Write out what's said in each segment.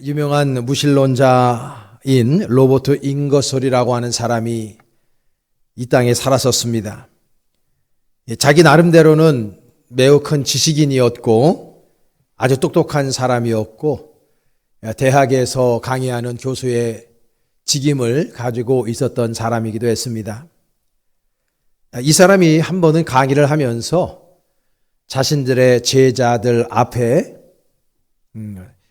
유명한 무신론자인 로버트 잉거솔이라고 하는 사람이 이 땅에 살았었습니다. 자기 나름대로는 매우 큰 지식인이었고 아주 똑똑한 사람이었고 대학에서 강의하는 교수의 직임을 가지고 있었던 사람이기도 했습니다. 이 사람이 한 번은 강의를 하면서 자신들의 제자들 앞에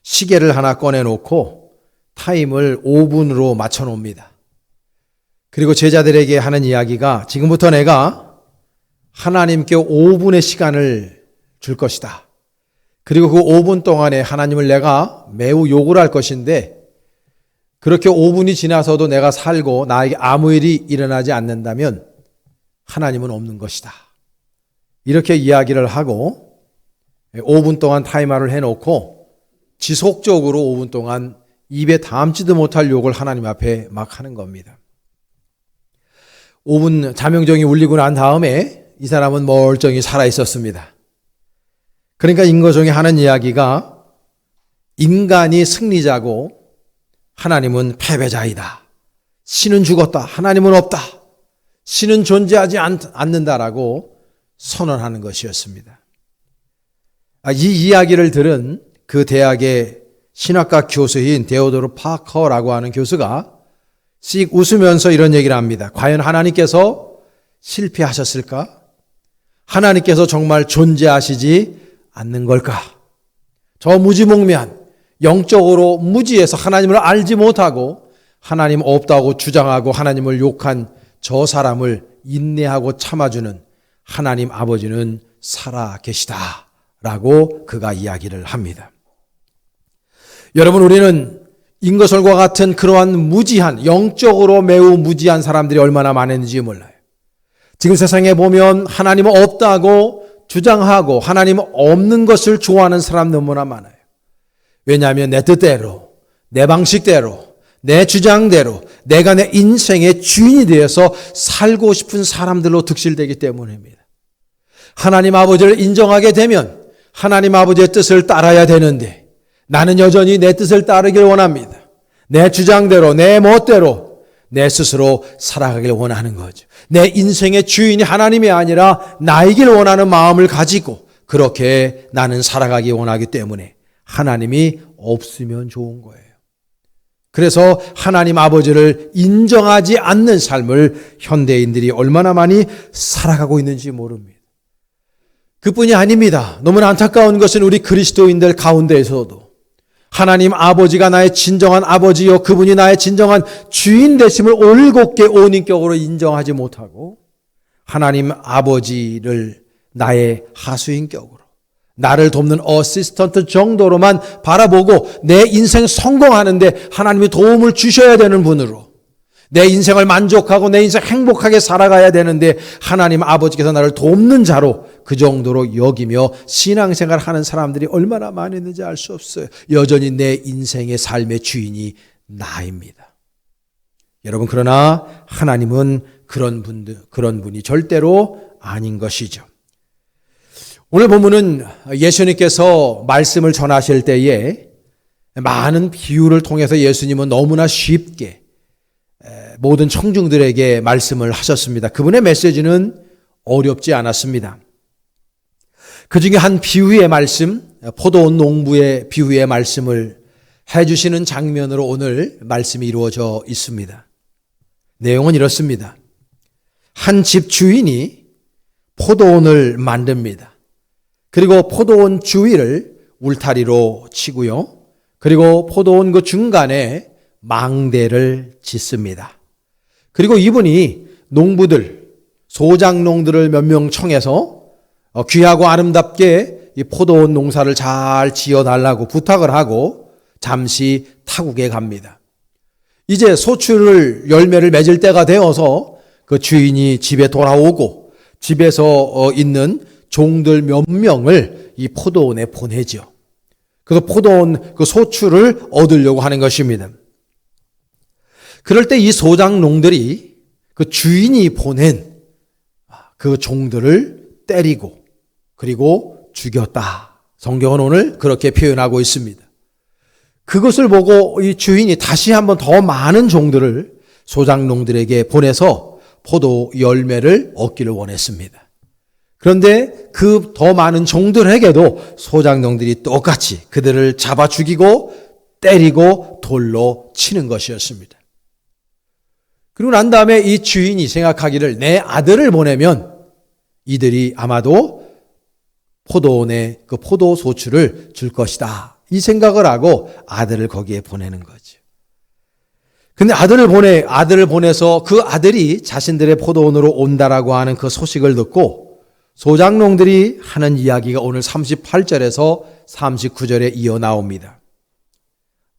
시계를 하나 꺼내놓고 타임을 5분으로 맞춰놓습니다. 그리고 제자들에게 하는 이야기가 지금부터 내가 하나님께 5분의 시간을 줄 것이다. 그리고 그 5분 동안에 하나님을 내가 매우 욕을 할 것인데 그렇게 5분이 지나서도 내가 살고 나에게 아무 일이 일어나지 않는다면 하나님은 없는 것이다. 이렇게 이야기를 하고 5분 동안 타이머를 해놓고 지속적으로 5분 동안 입에 담지도 못할 욕을 하나님 앞에 막 하는 겁니다. 5분 자명종이 울리고 난 다음에 이 사람은 멀쩡히 살아 있었습니다. 그러니까 잉거종이 하는 이야기가 인간이 승리자고 하나님은 패배자이다. 신은 죽었다. 하나님은 없다. 신은 존재하지 않는다라고 선언하는 것이었습니다. 이 이야기를 들은 그 대학의 신학과 교수인 데오도르 파커라고 하는 교수가 씩 웃으면서 이런 얘기를 합니다. 과연 하나님께서 실패하셨을까? 하나님께서 정말 존재하시지 않는 걸까? 저 무지몽매한 영적으로 무지해서 하나님을 알지 못하고 하나님 없다고 주장하고 하나님을 욕한 저 사람을 인내하고 참아주는 하나님 아버지는 살아 계시다라고 그가 이야기를 합니다. 여러분, 우리는 잉거솔과 같은 그러한 무지한, 영적으로 매우 무지한 사람들이 얼마나 많은지 몰라요. 지금 세상에 보면 하나님은 없다고 주장하고 하나님 없는 것을 좋아하는 사람 너무나 많아요. 왜냐하면 내 뜻대로, 내 방식대로, 내 주장대로 내가 내 인생의 주인이 되어서 살고 싶은 사람들로 득실되기 때문입니다. 하나님 아버지를 인정하게 되면 하나님 아버지의 뜻을 따라야 되는데 나는 여전히 내 뜻을 따르길 원합니다. 내 주장대로, 내 멋대로 내 스스로 살아가길 원하는 거죠. 내 인생의 주인이 하나님이 아니라 나이길 원하는 마음을 가지고 그렇게 나는 살아가기 원하기 때문에 하나님이 없으면 좋은 거예요. 그래서 하나님 아버지를 인정하지 않는 삶을 현대인들이 얼마나 많이 살아가고 있는지 모릅니다. 그뿐이 아닙니다. 너무나 안타까운 것은 우리 그리스도인들 가운데에서도 하나님 아버지가 나의 진정한 아버지요 그분이 나의 진정한 주인 되심을 올곧게 온인격으로 인정하지 못하고 하나님 아버지를 나의 하수인격으로 나를 돕는 어시스턴트 정도로만 바라보고 내 인생 성공하는데 하나님이 도움을 주셔야 되는 분으로 내 인생을 만족하고 내 인생 행복하게 살아가야 되는데 하나님 아버지께서 나를 돕는 자로 그 정도로 여기며 신앙생활 하는 사람들이 얼마나 많이 있는지 알 수 없어요. 여전히 내 인생의 삶의 주인이 나입니다. 여러분, 그러나 하나님은 그런 분이 절대로 아닌 것이죠. 오늘 본문은 예수님께서 말씀을 전하실 때에 많은 비유를 통해서 예수님은 너무나 쉽게 모든 청중들에게 말씀을 하셨습니다. 그분의 메시지는 어렵지 않았습니다. 그 중에 한 비유의 말씀, 포도원 농부의 비유의 말씀을 해주시는 장면으로 오늘 말씀이 이루어져 있습니다. 내용은 이렇습니다. 한 집 주인이 포도원을 만듭니다. 그리고 포도원 주위를 울타리로 치고요. 그리고 포도원 그 중간에 망대를 짓습니다. 그리고 이분이 농부들, 소작농들을 몇 명 청해서 귀하고 아름답게 이 포도원 농사를 잘 지어달라고 부탁을 하고 잠시 타국에 갑니다. 이제 소출을 열매를 맺을 때가 되어서 그 주인이 집에 돌아오고 집에서 있는 종들 몇 명을 이 포도원에 보내죠. 그래서 포도원 그 소출을 얻으려고 하는 것입니다. 그럴 때 이 소작농들이 그 주인이 보낸 그 종들을 때리고 그리고 죽였다. 성경은 오늘 그렇게 표현하고 있습니다. 그것을 보고 이 주인이 다시 한번 더 많은 종들을 소작농들에게 보내서 포도 열매를 얻기를 원했습니다. 그런데 그 더 많은 종들에게도 소작농들이 똑같이 그들을 잡아 죽이고 때리고 돌로 치는 것이었습니다. 그리고 난 다음에 이 주인이 생각하기를 내 아들을 보내면 이들이 아마도 포도원에 그 포도 소출을 줄 것이다. 이 생각을 하고 아들을 거기에 보내는 거죠. 근데 아들을 보내서 그 아들이 자신들의 포도원으로 온다라고 하는 그 소식을 듣고 소작농들이 하는 이야기가 오늘 38절에서 39절에 이어 나옵니다.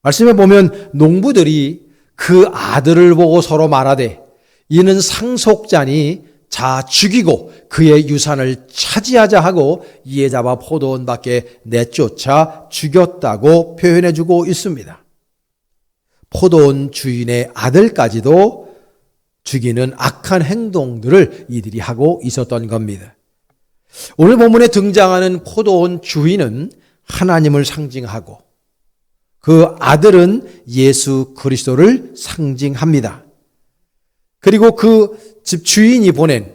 말씀해 보면 농부들이 그 아들을 보고 서로 말하되 이는 상속자니 자 죽이고 그의 유산을 차지하자 하고 이에 잡아 포도원 밖에 내쫓아 죽였다고 표현해 주고 있습니다. 포도원 주인의 아들까지도 죽이는 악한 행동들을 이들이 하고 있었던 겁니다. 오늘 본문에 등장하는 포도원 주인은 하나님을 상징하고 그 아들은 예수 그리스도를 상징합니다. 그리고 그 집 주인이 보낸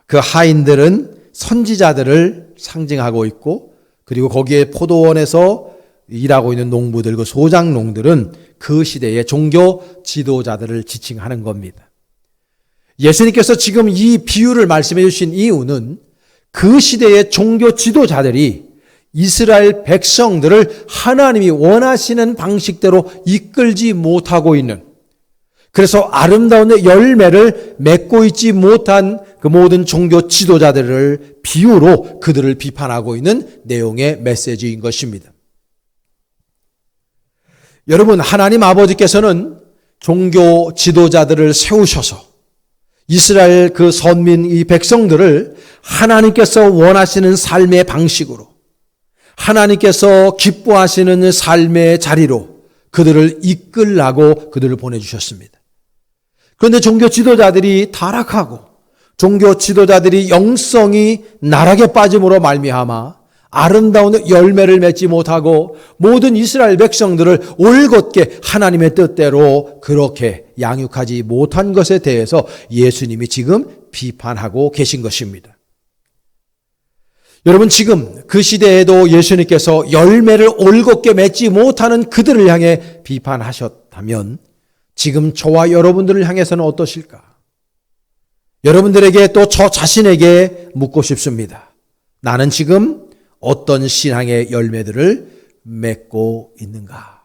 그 하인들은 선지자들을 상징하고 있고 그리고 거기에 포도원에서 일하고 있는 농부들, 그 소작농들은 그 시대의 종교 지도자들을 지칭하는 겁니다. 예수님께서 지금 이 비유를 말씀해 주신 이유는 그 시대의 종교 지도자들이 이스라엘 백성들을 하나님이 원하시는 방식대로 이끌지 못하고 있는, 그래서 아름다운 열매를 맺고 있지 못한 그 모든 종교 지도자들을 비유로 그들을 비판하고 있는 내용의 메시지인 것입니다. 여러분, 하나님 아버지께서는 종교 지도자들을 세우셔서 이스라엘 그 선민 이 백성들을 하나님께서 원하시는 삶의 방식으로, 하나님께서 기뻐하시는 삶의 자리로 그들을 이끌라고 그들을 보내주셨습니다. 그런데 종교 지도자들이 타락하고 종교 지도자들이 영성이 나락에 빠짐으로 말미암아 아름다운 열매를 맺지 못하고 모든 이스라엘 백성들을 올곧게 하나님의 뜻대로 그렇게 양육하지 못한 것에 대해서 예수님이 지금 비판하고 계신 것입니다. 여러분, 지금 그 시대에도 예수님께서 열매를 올곧게 맺지 못하는 그들을 향해 비판하셨다면 지금 저와 여러분들을 향해서는 어떠실까? 여러분들에게 또 저 자신에게 묻고 싶습니다. 나는 지금 어떤 신앙의 열매들을 맺고 있는가?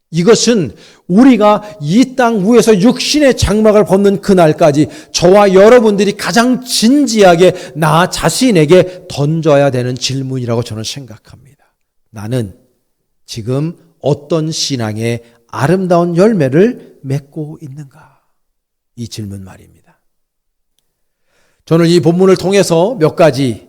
이것은 우리가 이 땅 위에서 육신의 장막을 벗는 그날까지 저와 여러분들이 가장 진지하게 나 자신에게 던져야 되는 질문이라고 저는 생각합니다. 나는 지금 어떤 신앙의 아름다운 열매를 맺고 있는가? 이 질문 말입니다. 저는 이 본문을 통해서 몇 가지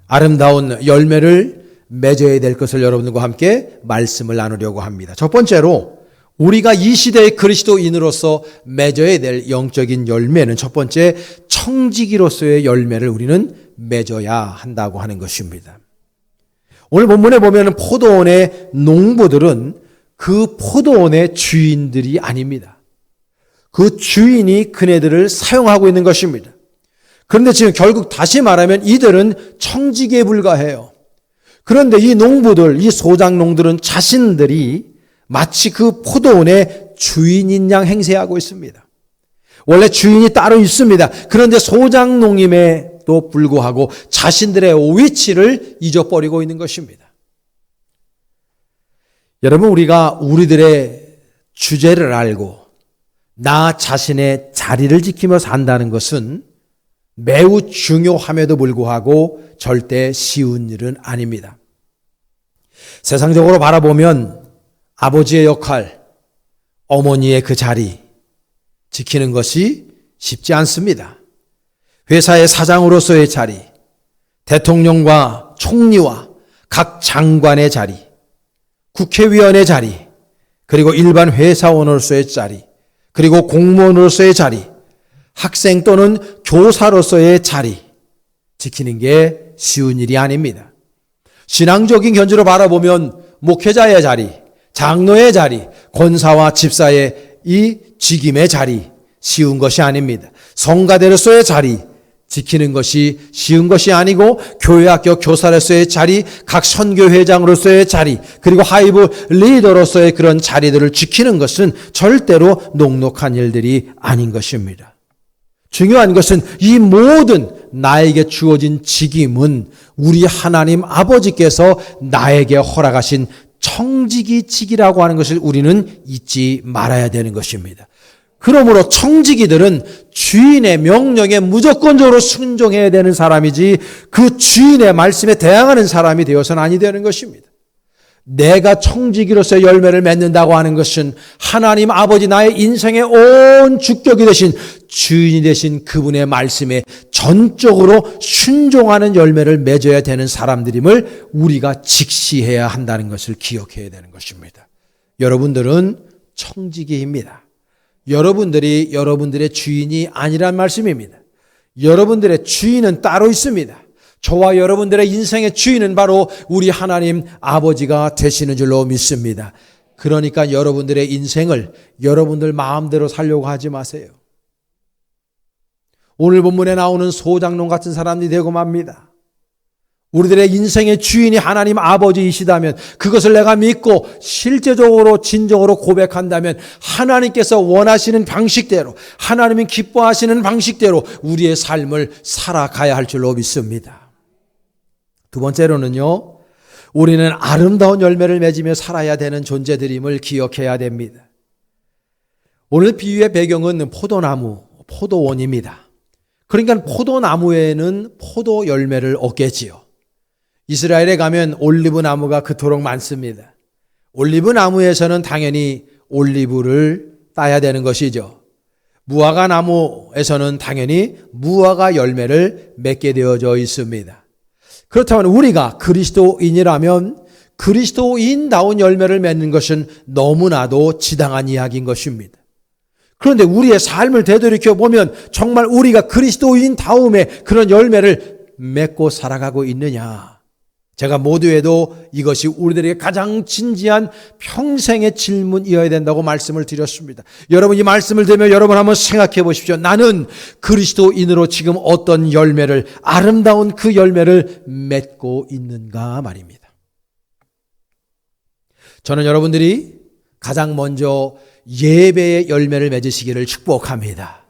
아름다운 열매를 맺어야 될 것을 여러분들과 함께 말씀을 나누려고 합니다. 첫 번째로 우리가 이 시대의 그리스도인으로서 맺어야 될 영적인 열매는 첫 번째 청지기로서의 열매를 우리는 맺어야 한다고 하는 것입니다. 오늘 본문에 보면 포도원의 농부들은 그 포도원의 주인들이 아닙니다. 그 주인이 그네들을 사용하고 있는 것입니다. 그런데 지금 결국 다시 말하면 이들은 청지기에 불과해요. 그런데 이 농부들, 이 소작농들은 자신들이 마치 그 포도원의 주인인 양 행세하고 있습니다. 원래 주인이 따로 있습니다. 그런데 소작농임에도 불구하고 자신들의 위치를 잊어버리고 있는 것입니다. 여러분, 우리가 우리들의 주제를 알고 나 자신의 자리를 지키며 산다는 것은 매우 중요함에도 불구하고 절대 쉬운 일은 아닙니다. 세상적으로 바라보면 아버지의 역할, 어머니의 그 자리 지키는 것이 쉽지 않습니다. 회사의 사장으로서의 자리, 대통령과 총리와 각 장관의 자리, 국회의원의 자리, 그리고 일반 회사원으로서의 자리, 그리고 공무원으로서의 자리, 학생 또는 교사로서의 자리 지키는 게 쉬운 일이 아닙니다. 신앙적인 견주로 바라보면 목회자의 자리, 장로의 자리, 권사와 집사의 이 직임의 자리, 쉬운 것이 아닙니다. 성가대로서의 자리, 지키는 것이 쉬운 것이 아니고 교회학교 교사로서의 자리, 각 선교회장으로서의 자리, 그리고 하이브 리더로서의 그런 자리들을 지키는 것은 절대로 녹록한 일들이 아닌 것입니다. 중요한 것은 이 모든 나에게 주어진 직임은 우리 하나님 아버지께서 나에게 허락하신 청지기직이라고 하는 것을 우리는 잊지 말아야 되는 것입니다. 그러므로 청지기들은 주인의 명령에 무조건적으로 순종해야 되는 사람이지 그 주인의 말씀에 대항하는 사람이 되어서는 아니 되는 것입니다. 내가 청지기로서의 열매를 맺는다고 하는 것은 하나님 아버지 나의 인생의 온 주격이 되신 주인이 되신 그분의 말씀에 전적으로 순종하는 열매를 맺어야 되는 사람들임을 우리가 직시해야 한다는 것을 기억해야 되는 것입니다. 여러분들은 청지기입니다. 여러분들이 여러분들의 주인이 아니란 말씀입니다. 여러분들의 주인은 따로 있습니다. 저와 여러분들의 인생의 주인은 바로 우리 하나님 아버지가 되시는 줄로 믿습니다. 그러니까 여러분들의 인생을 여러분들 마음대로 살려고 하지 마세요. 오늘 본문에 나오는 소장농 같은 사람이 되고 맙니다. 우리들의 인생의 주인이 하나님 아버지이시다면 그것을 내가 믿고 실제적으로 진정으로 고백한다면 하나님께서 원하시는 방식대로 하나님이 기뻐하시는 방식대로 우리의 삶을 살아가야 할 줄로 믿습니다. 두 번째로는요, 우리는 아름다운 열매를 맺으며 살아야 되는 존재들임을 기억해야 됩니다. 오늘 비유의 배경은 포도나무, 포도원입니다. 그러니까 포도나무에는 포도 열매를 얻겠지요. 이스라엘에 가면 올리브 나무가 그토록 많습니다. 올리브 나무에서는 당연히 올리브를 따야 되는 것이죠. 무화과 나무에서는 당연히 무화과 열매를 맺게 되어져 있습니다. 그렇다면 우리가 그리스도인이라면 그리스도인다운 열매를 맺는 것은 너무나도 지당한 이야기인 것입니다. 그런데 우리의 삶을 되돌이켜 보면 정말 우리가 그리스도인다움의 그런 열매를 맺고 살아가고 있느냐? 제가 모두에도 이것이 우리들에게 가장 진지한 평생의 질문이어야 된다고 말씀을 드렸습니다. 여러분 이 말씀을 들으면 여러분 한번 생각해 보십시오. 나는 그리스도인으로 지금 어떤 열매를, 아름다운 그 열매를 맺고 있는가 말입니다. 저는 여러분들이 가장 먼저 예배의 열매를 맺으시기를 축복합니다.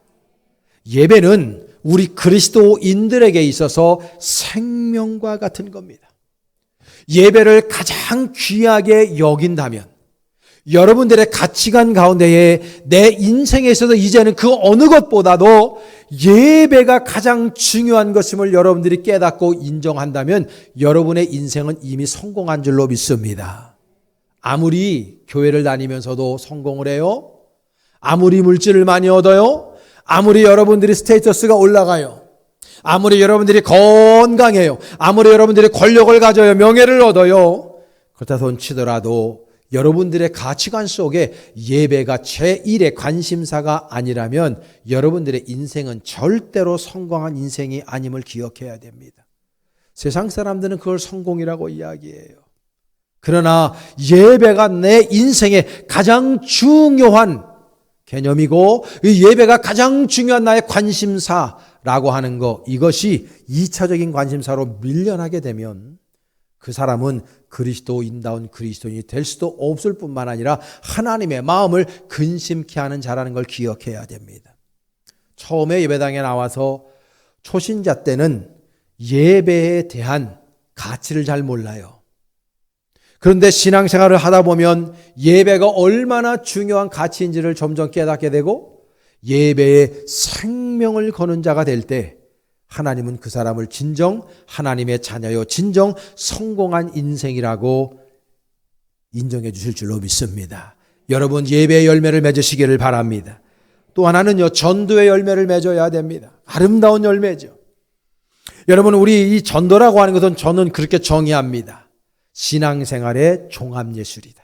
예배는 우리 그리스도인들에게 있어서 생명과 같은 겁니다. 예배를 가장 귀하게 여긴다면 여러분들의 가치관 가운데에 내 인생에 있어서 이제는 그 어느 것보다도 예배가 가장 중요한 것임을 여러분들이 깨닫고 인정한다면 여러분의 인생은 이미 성공한 줄로 믿습니다. 아무리 교회를 다니면서도 성공을 해요? 아무리 물질을 많이 얻어요? 아무리 여러분들이 스테이터스가 올라가요? 아무리 여러분들이 건강해요. 아무리 여러분들이 권력을 가져요. 명예를 얻어요. 그렇다 손 치더라도 여러분들의 가치관 속에 예배가 제1의 관심사가 아니라면 여러분들의 인생은 절대로 성공한 인생이 아님을 기억해야 됩니다. 세상 사람들은 그걸 성공이라고 이야기해요. 그러나 예배가 내 인생의 가장 중요한 개념이고 이 예배가 가장 중요한 나의 관심사라고 하는 것, 이것이 2차적인 관심사로 밀려나게 되면 그 사람은 그리스도인다운 그리스도인이 될 수도 없을 뿐만 아니라 하나님의 마음을 근심케 하는 자라는 걸 기억해야 됩니다. 처음에 예배당에 나와서 초신자 때는 예배에 대한 가치를 잘 몰라요. 그런데 신앙생활을 하다 보면 예배가 얼마나 중요한 가치인지를 점점 깨닫게 되고 예배에 생명을 거는 자가 될 때 하나님은 그 사람을 진정 하나님의 자녀요, 진정 성공한 인생이라고 인정해 주실 줄로 믿습니다. 여러분 예배의 열매를 맺으시기를 바랍니다. 또 하나는요, 전도의 열매를 맺어야 됩니다. 아름다운 열매죠. 여러분 우리 이 전도라고 하는 것은 저는 그렇게 정의합니다. 신앙생활의 종합예술이다.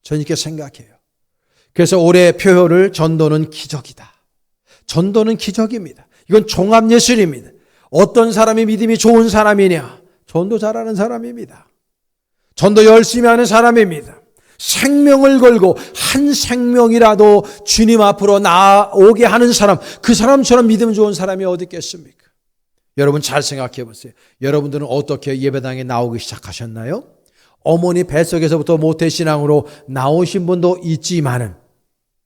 저는 이렇게 생각해요. 그래서 올해 표효를 전도는 기적이다. 전도는 기적입니다. 이건 종합예술입니다. 어떤 사람이 믿음이 좋은 사람이냐? 전도 잘하는 사람입니다. 전도 열심히 하는 사람입니다. 생명을 걸고 한 생명이라도 주님 앞으로 나오게 하는 사람, 그 사람처럼 믿음 좋은 사람이 어디 있겠습니까? 여러분 잘 생각해 보세요. 여러분들은 어떻게 예배당에 나오기 시작하셨나요? 어머니 뱃속에서부터 모태신앙으로 나오신 분도 있지만은,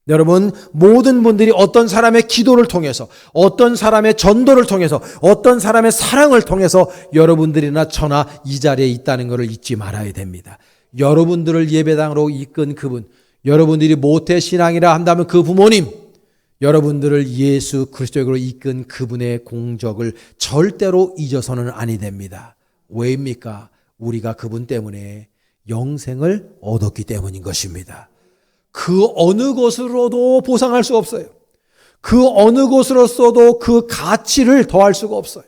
여러분 모든 분들이 어떤 사람의 기도를 통해서, 어떤 사람의 전도를 통해서, 어떤 사람의 사랑을 통해서 여러분들이나 저나 이 자리에 있다는 것을 잊지 말아야 됩니다. 여러분들을 예배당으로 이끈 그분, 여러분들이 모태신앙이라 한다면 그 부모님, 여러분들을 예수 그리스도로 이끈 그분의 공적을 절대로 잊어서는 아니 됩니다. 왜입니까? 우리가 그분 때문에 영생을 얻었기 때문인 것입니다. 그 어느 것으로도 보상할 수 없어요. 그 어느 것으로서도 그 가치를 더할 수가 없어요.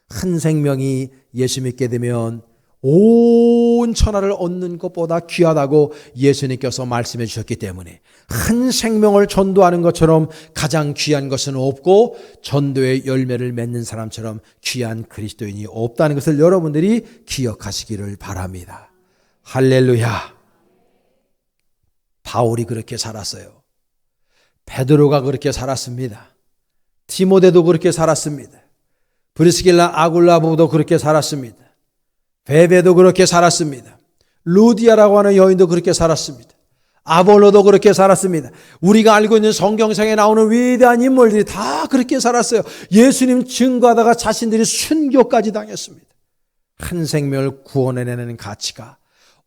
한 생명이 예수 믿게 되면 온 천하를 얻는 것보다 귀하다고 예수님께서 말씀해 주셨기 때문에 한 생명을 전도하는 것처럼 가장 귀한 것은 없고 전도의 열매를 맺는 사람처럼 귀한 그리스도인이 없다는 것을 여러분들이 기억하시기를 바랍니다. 할렐루야. 바울이 그렇게 살았어요. 베드로가 그렇게 살았습니다. 디모데도 그렇게 살았습니다. 브리스길라 아굴라 부부도 그렇게 살았습니다. 베베도 그렇게 살았습니다. 루디아라고 하는 여인도 그렇게 살았습니다. 아볼로도 그렇게 살았습니다. 우리가 알고 있는 성경상에 나오는 위대한 인물들이 다 그렇게 살았어요. 예수님 증거하다가 자신들이 순교까지 당했습니다. 한 생명을 구원해내는 가치가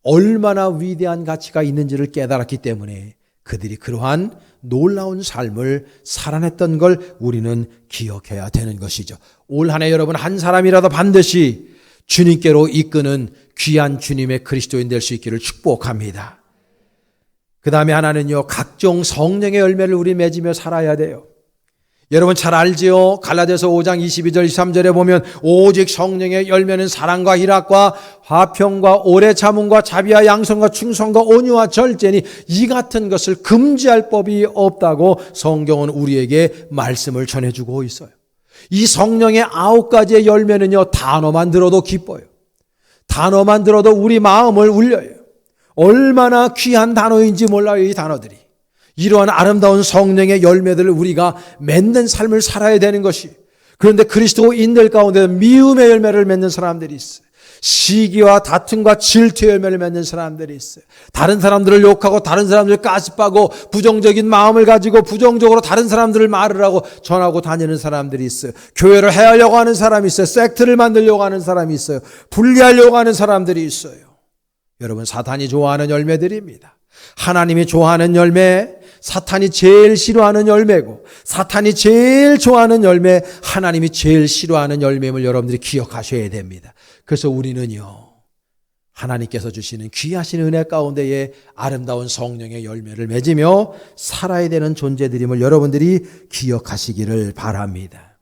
얼마나 위대한 가치가 있는지를 깨달았기 때문에 그들이 그러한 놀라운 삶을 살아냈던 걸 우리는 기억해야 되는 것이죠. 올 한 해 여러분 한 사람이라도 반드시 주님께로 이끄는 귀한 주님의 그리스도인 될 수 있기를 축복합니다. 그 다음에 하나는요, 각종 성령의 열매를 우리 맺으며 살아야 돼요. 여러분 잘 알지요? 갈라디아서 5장 22절 23절에 보면 오직 성령의 열매는 사랑과 희락과 화평과 오래 참음과 자비와 양선과 충성과 온유와 절제니 이 같은 것을 금지할 법이 없다고 성경은 우리에게 말씀을 전해주고 있어요. 이 성령의 9가지의 열매는요, 단어만 들어도 기뻐요. 단어만 들어도 우리 마음을 울려요. 얼마나 귀한 단어인지 몰라요, 이 단어들이. 이러한 아름다운 성령의 열매들을 우리가 맺는 삶을 살아야 되는 것이. 그런데 그리스도인들 가운데 미움의 열매를 맺는 사람들이 있어요. 시기와 다툼과 질투의 열매를 맺는 사람들이 있어요. 다른 사람들을 욕하고 다른 사람들을 까십하고 부정적인 마음을 가지고 부정적으로 다른 사람들을 말을 하고 전하고 다니는 사람들이 있어요. 교회를 해하려고 하는 사람이 있어요. 섹트를 만들려고 하는 사람이 있어요. 분리하려고 하는 사람들이 있어요. 여러분 사탄이 좋아하는 열매들입니다. 하나님이 좋아하는 열매, 사탄이 제일 싫어하는 열매고 사탄이 제일 좋아하는 열매, 하나님이 제일 싫어하는 열매임을 여러분들이 기억하셔야 됩니다. 그래서 우리는요, 하나님께서 주시는 귀하신 은혜 가운데에 아름다운 성령의 열매를 맺으며 살아야 되는 존재들임을 여러분들이 기억하시기를 바랍니다.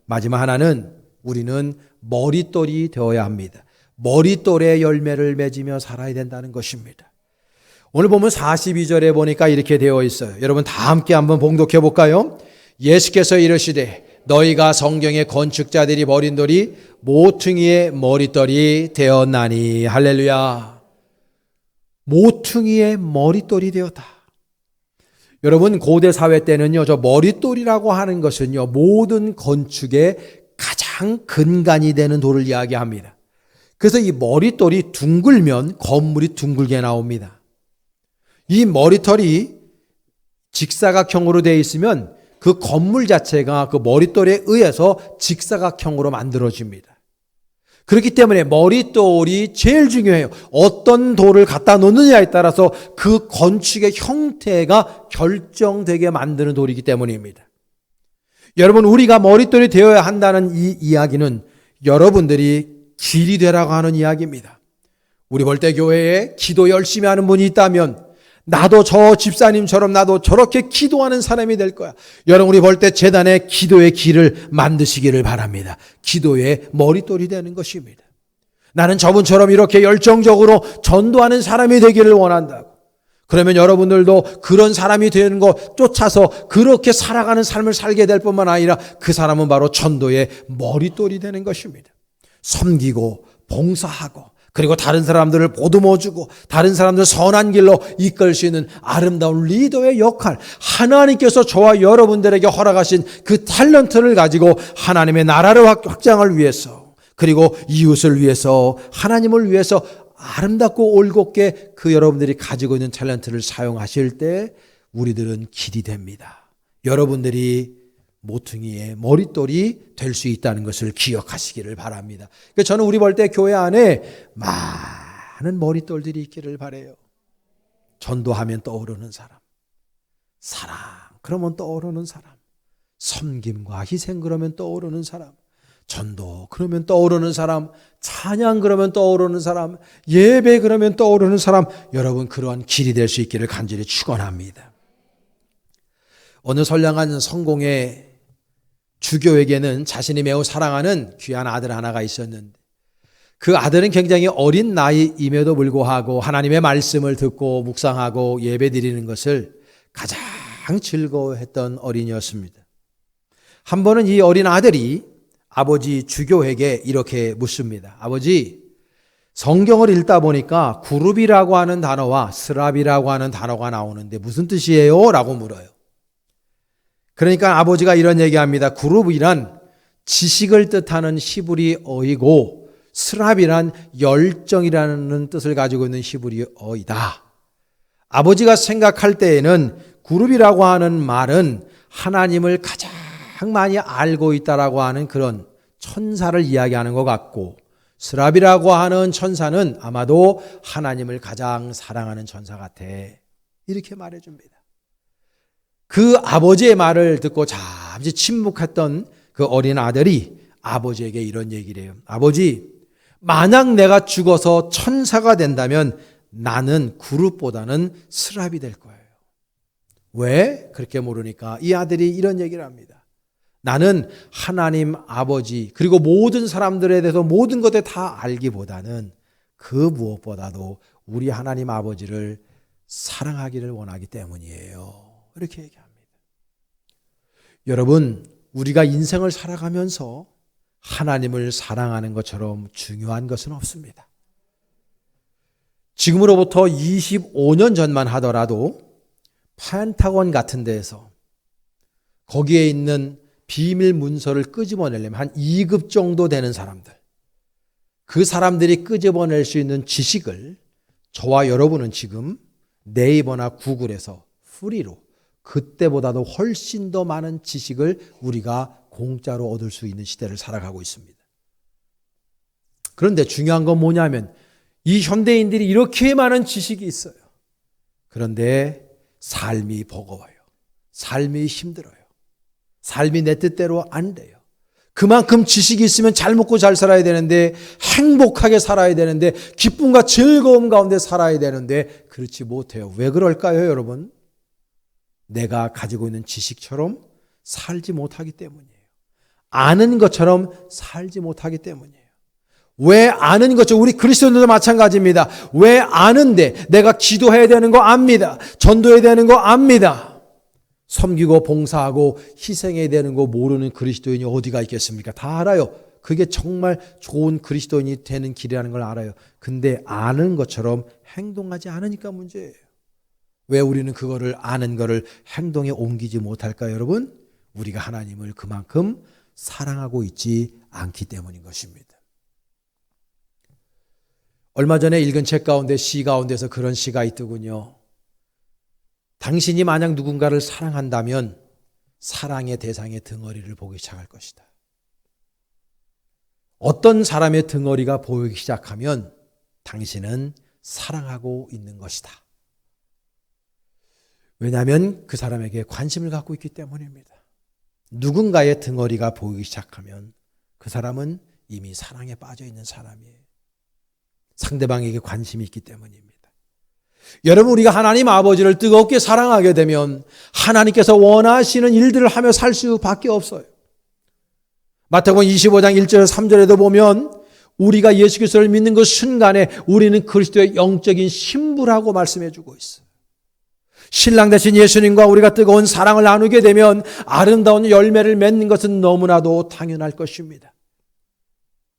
마지막 하나는 우리는 머릿돌이 되어야 합니다. 머릿돌의 열매를 맺으며 살아야 된다는 것입니다. 오늘 보면 42절에 보니까 이렇게 되어 있어요. 여러분 다 함께 한번 봉독해 볼까요? 예수께서 이르시되 너희가 성경의 건축자들이 버린 돌이 모퉁이의 머릿돌이 되었나니. 할렐루야. 모퉁이의 머릿돌이 되었다. 여러분 고대 사회 때는요, 저 머릿돌이라고 하는 것은요, 모든 건축의 가장 근간이 되는 돌을 이야기합니다. 그래서 이 머릿돌이 둥글면 건물이 둥글게 나옵니다. 이 머리털이 직사각형으로 되어 있으면 그 건물 자체가 그 머릿돌에 의해서 직사각형으로 만들어집니다. 그렇기 때문에 머릿돌이 제일 중요해요. 어떤 돌을 갖다 놓느냐에 따라서 그 건축의 형태가 결정되게 만드는 돌이기 때문입니다. 여러분 우리가 머릿돌이 되어야 한다는 이 이야기는 여러분들이 길이 되라고 하는 이야기입니다. 우리 볼 때 교회에 기도 열심히 하는 분이 있다면 나도 저 집사님처럼 나도 저렇게 기도하는 사람이 될 거야. 여러분 우리 볼 때 제단에 기도의 길을 만드시기를 바랍니다. 기도의 머릿돌이 되는 것입니다. 나는 저분처럼 이렇게 열정적으로 전도하는 사람이 되기를 원한다고. 그러면 여러분들도 그런 사람이 되는 거 쫓아서 그렇게 살아가는 삶을 살게 될 뿐만 아니라 그 사람은 바로 전도의 머릿돌이 되는 것입니다. 섬기고 봉사하고 그리고 다른 사람들을 보듬어주고 다른 사람들을 선한 길로 이끌 수 있는 아름다운 리더의 역할, 하나님께서 저와 여러분들에게 허락하신 그 탤런트를 가지고 하나님의 나라를 확장을 위해서, 그리고 이웃을 위해서, 하나님을 위해서 아름답고 올곧게 그 여러분들이 가지고 있는 탤런트를 사용하실 때 우리들은 길이 됩니다. 여러분들이 모퉁이의 머릿돌이 될 수 있다는 것을 기억하시기를 바랍니다. 그러니까 저는 우리 볼 때 교회 안에 많은 머릿돌들이 있기를 바라요. 전도하면 떠오르는 사람, 사랑 그러면 떠오르는 사람, 섬김과 희생 그러면 떠오르는 사람, 전도 그러면 떠오르는 사람, 찬양 그러면 떠오르는 사람, 예배 그러면 떠오르는 사람, 여러분 그러한 길이 될 수 있기를 간절히 축원합니다. 어느 선량한 성공의 주교에게는 자신이 매우 사랑하는 귀한 아들 하나가 있었는데, 그 아들은 굉장히 어린 나이임에도 불구하고 하나님의 말씀을 듣고 묵상하고 예배드리는 것을 가장 즐거워했던 어린이였습니다. 한 번은 이 어린 아들이 아버지 주교에게 이렇게 묻습니다. 아버지, 성경을 읽다 보니까 그룹이라고 하는 단어와 스랍이라고 하는 단어가 나오는데 무슨 뜻이에요? 라고 물어요. 그러니까 아버지가 이런 얘기합니다. 그룹이란 지식을 뜻하는 히브리어이고 스랍이란 열정이라는 뜻을 가지고 있는 히브리어이다. 아버지가 생각할 때에는 그룹이라고 하는 말은 하나님을 가장 많이 알고 있다라고 하는 그런 천사를 이야기하는 것 같고, 스랍이라고 하는 천사는 아마도 하나님을 가장 사랑하는 천사 같아. 이렇게 말해줍니다. 그 아버지의 말을 듣고 잠시 침묵했던 그 어린 아들이 아버지에게 이런 얘기를 해요. 아버지, 만약 내가 죽어서 천사가 된다면 나는 그룹보다는 스랍이 될 거예요. 왜? 그렇게 물으니까 이 아들이 이런 얘기를 합니다. 나는 하나님 아버지 그리고 모든 사람들에 대해서 모든 것에 다 알기보다는 그 무엇보다도 우리 하나님 아버지를 사랑하기를 원하기 때문이에요. 이렇게 얘기합니다. 여러분, 우리가 인생을 살아가면서 하나님을 사랑하는 것처럼 중요한 것은 없습니다. 지금으로부터 25년 전만 하더라도 펜타곤 같은 데에서 거기에 있는 비밀 문서를 끄집어내려면 한 2급 정도 되는 사람들, 그 사람들이 끄집어낼 수 있는 지식을 저와 여러분은 지금 네이버나 구글에서 프리로 그때보다도 훨씬 더 많은 지식을 우리가 공짜로 얻을 수 있는 시대를 살아가고 있습니다. 그런데 중요한 건 뭐냐면 이 현대인들이 이렇게 많은 지식이 있어요. 그런데 삶이 버거워요. 삶이 힘들어요. 삶이 내 뜻대로 안 돼요. 그만큼 지식이 있으면 잘 먹고 잘 살아야 되는데, 행복하게 살아야 되는데, 기쁨과 즐거움 가운데 살아야 되는데 그렇지 못해요. 왜 그럴까요, 여러분? 내가 가지고 있는 지식처럼 살지 못하기 때문이에요. 아는 것처럼 살지 못하기 때문이에요. 왜 아는 거죠? 우리 그리스도인들도 마찬가지입니다. 왜 아는데 내가 기도해야 되는 거 압니다. 전도해야 되는 거 압니다. 섬기고 봉사하고 희생해야 되는 거 모르는 그리스도인이 어디가 있겠습니까? 다 알아요. 그게 정말 좋은 그리스도인이 되는 길이라는 걸 알아요. 근데 아는 것처럼 행동하지 않으니까 문제예요. 왜 우리는 그거를 아는 거를 행동에 옮기지 못할까요, 여러분? 우리가 하나님을 그만큼 사랑하고 있지 않기 때문인 것입니다. 얼마 전에 읽은 책 가운데 시 가운데서 그런 시가 있더군요. 당신이 만약 누군가를 사랑한다면 사랑의 대상의 등어리를 보기 시작할 것이다. 어떤 사람의 등어리가 보이기 시작하면 당신은 사랑하고 있는 것이다. 왜냐하면 그 사람에게 관심을 갖고 있기 때문입니다. 누군가의 등어리가 보이기 시작하면 그 사람은 이미 사랑에 빠져 있는 사람이에요. 상대방에게 관심이 있기 때문입니다. 여러분, 우리가 하나님 아버지를 뜨겁게 사랑하게 되면 하나님께서 원하시는 일들을 하며 살 수밖에 없어요. 마태복음 25장 1절 3절에도 보면 우리가 예수 그리스도를 믿는 그 순간에 우리는 그리스도의 영적인 신부라고 말씀해 주고 있어요. 신랑 되신 예수님과 우리가 뜨거운 사랑을 나누게 되면 아름다운 열매를 맺는 것은 너무나도 당연할 것입니다.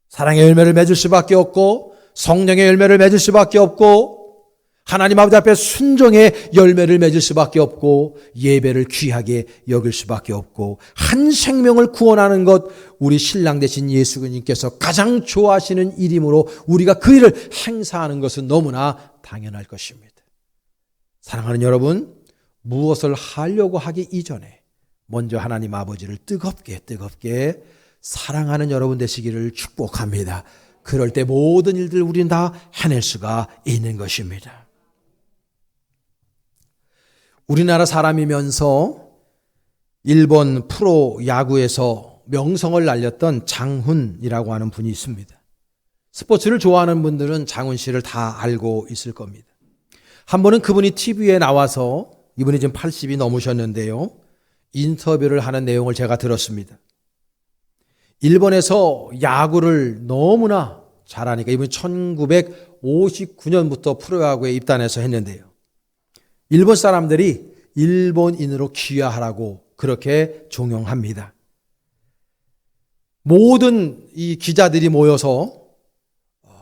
사랑의 열매를 맺을 수밖에 없고 성령의 열매를 맺을 수밖에 없고 하나님 아버지 앞에 순종의 열매를 맺을 수밖에 없고 예배를 귀하게 여길 수밖에 없고 한 생명을 구원하는 것 우리 신랑 되신 예수 그리스도께서 가장 좋아하시는 일이므로 우리가 그 일을 행사하는 것은 너무나 당연할 것입니다. 사랑하는 여러분, 무엇을 하려고 하기 이전에 먼저 하나님 아버지를 뜨겁게 사랑하는 여러분 되시기를 축복합니다. 그럴 때 모든 일들 우리는 다 해낼 수가 있는 것입니다. 우리나라 사람이면서 일본 프로 야구에서 명성을 날렸던 장훈이라고 하는 분이 있습니다. 스포츠를 좋아하는 분들은 장훈 씨를 다 알고 있을 겁니다. 한 번은 그분이 TV에 나와서 이분이 지금 80이 넘으셨는데요. 인터뷰를 하는 내용을 제가 들었습니다. 일본에서 야구를 너무나 잘하니까 이분이 1959년부터 프로야구에 입단해서 했는데요. 일본 사람들이 일본인으로 귀화하라고 그렇게 종용합니다. 모든 이 기자들이 모여서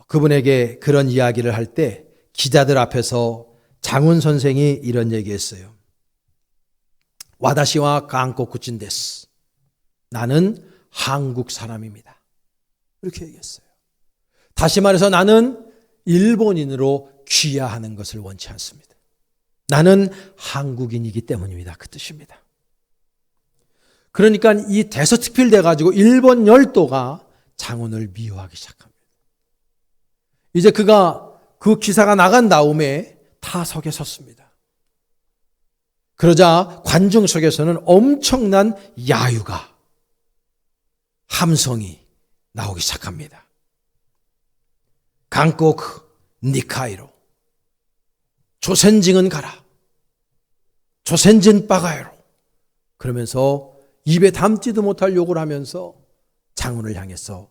그분에게 그런 이야기를 할 때 기자들 앞에서 장훈 선생이 이런 얘기했어요. 와다시와 한국인 데스. 나는 한국 사람입니다. 이렇게 얘기했어요. 다시 말해서 나는 일본인으로 귀화하는 것을 원치 않습니다. 나는 한국인이기 때문입니다. 그 뜻입니다. 그러니까 이 대서특필돼 가지고 일본 열도가 장훈을 미워하기 시작합니다. 이제 그가 그 기사가 나간 다음에 타석에 섰습니다. 그러자 관중 속에서는 엄청난 야유가 함성이 나오기 시작합니다. 한국 니카이로 조선징은 가라. 조선진 빠가요로. 그러면서 입에 담지도 못할 욕을 하면서 장훈을 향해서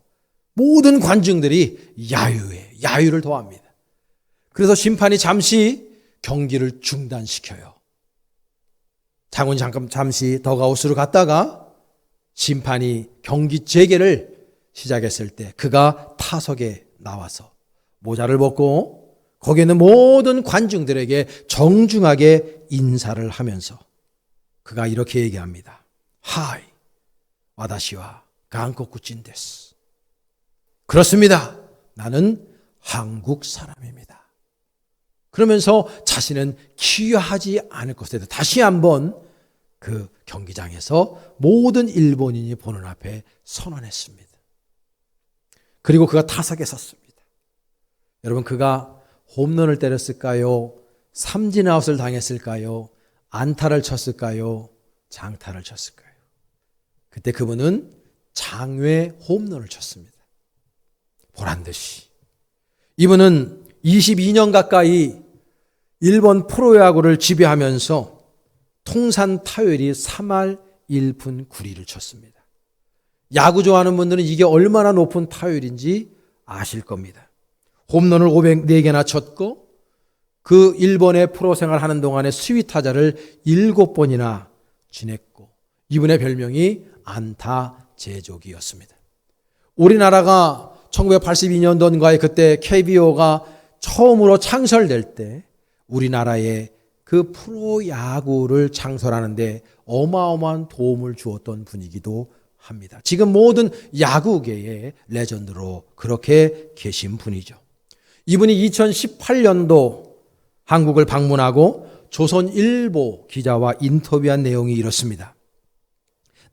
모든 관중들이 야유를 도합니다. 그래서 심판이 잠시 경기를 중단시켜요. 장훈이 잠시 더가웃으로 갔다가 심판이 경기 재개를 시작했을 때 그가 타석에 나와서 모자를 벗고 거기에 있는 모든 관중들에게 정중하게 인사를 하면서 그가 이렇게 얘기합니다. 하이, 와다시와 한국인 데스. 그렇습니다. 나는 한국 사람입니다. 그러면서 자신은 귀화하지 않을 것에 대해 다시 한번 그 경기장에서 모든 일본인이 보는 앞에 선언했습니다. 그리고 그가 타석에 섰습니다. 여러분, 그가 홈런을 때렸을까요? 삼진아웃을 당했을까요? 안타를 쳤을까요? 장타를 쳤을까요? 그때 그분은 장외 홈런을 쳤습니다. 보란듯이. 이분은 22년 가까이 일본 프로야구를 지배하면서 통산 타율이 3할 1푼 9리를 쳤습니다. 야구 좋아하는 분들은 이게 얼마나 높은 타율인지 아실 겁니다. 홈런을 504개나 쳤고 그 일본의 프로 생활하는 동안에 수위 타자를 7번이나 지냈고 이분의 별명이 안타 제조기였습니다. 우리나라가 1982년도인가에 그때 KBO가 처음으로 창설될 때 우리나라에 그 프로야구를 창설하는데 어마어마한 도움을 주었던 분이기도 합니다. 지금 모든 야구계의 레전드로 그렇게 계신 분이죠. 이분이 2018년도 한국을 방문하고 조선일보 기자와 인터뷰한 내용이 이렇습니다.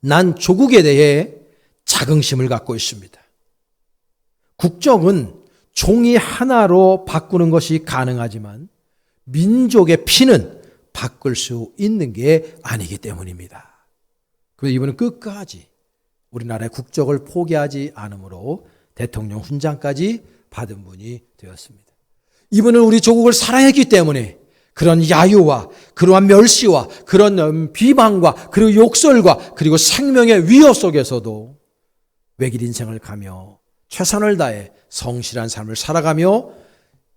난 조국에 대해 자긍심을 갖고 있습니다. 국적은 종이 하나로 바꾸는 것이 가능하지만 민족의 피는 바꿀 수 있는 게 아니기 때문입니다. 그래서 이분은 끝까지 우리나라의 국적을 포기하지 않으므로 대통령 훈장까지 받은 분이 되었습니다. 이분은 우리 조국을 사랑했기 때문에 그런 야유와 그러한 멸시와 그런 비방과 그리고 욕설과 그리고 생명의 위협 속에서도 외길 인생을 가며 최선을 다해 성실한 삶을 살아가며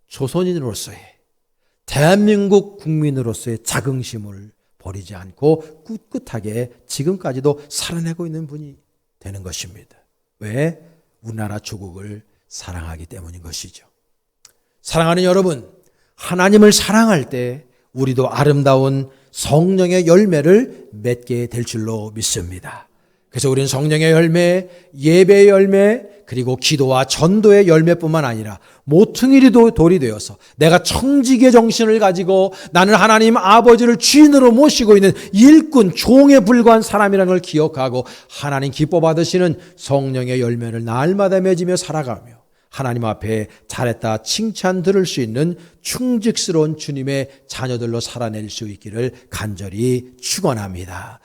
조선인으로서의 대한민국 국민으로서의 자긍심을 버리지 않고 꿋꿋하게 지금까지도 살아내고 있는 분이 되는 것입니다. 왜? 우리나라 조국을 사랑하기 때문인 것이죠. 사랑하는 여러분, 하나님을 사랑할 때 우리도 아름다운 성령의 열매를 맺게 될 줄로 믿습니다. 그래서 우리는 성령의 열매, 예배의 열매, 그리고 기도와 전도의 열매뿐만 아니라 모퉁이리 돌이 되어서 내가 청지기의 정신을 가지고 나는 하나님 아버지를 주인으로 모시고 있는 일꾼, 종에 불과한 사람이라는 걸 기억하고 하나님 기뻐 받으시는 성령의 열매를 날마다 맺으며 살아가며 하나님 앞에 잘했다 칭찬 들을 수 있는 충직스러운 주님의 자녀들로 살아낼 수 있기를 간절히 축원합니다.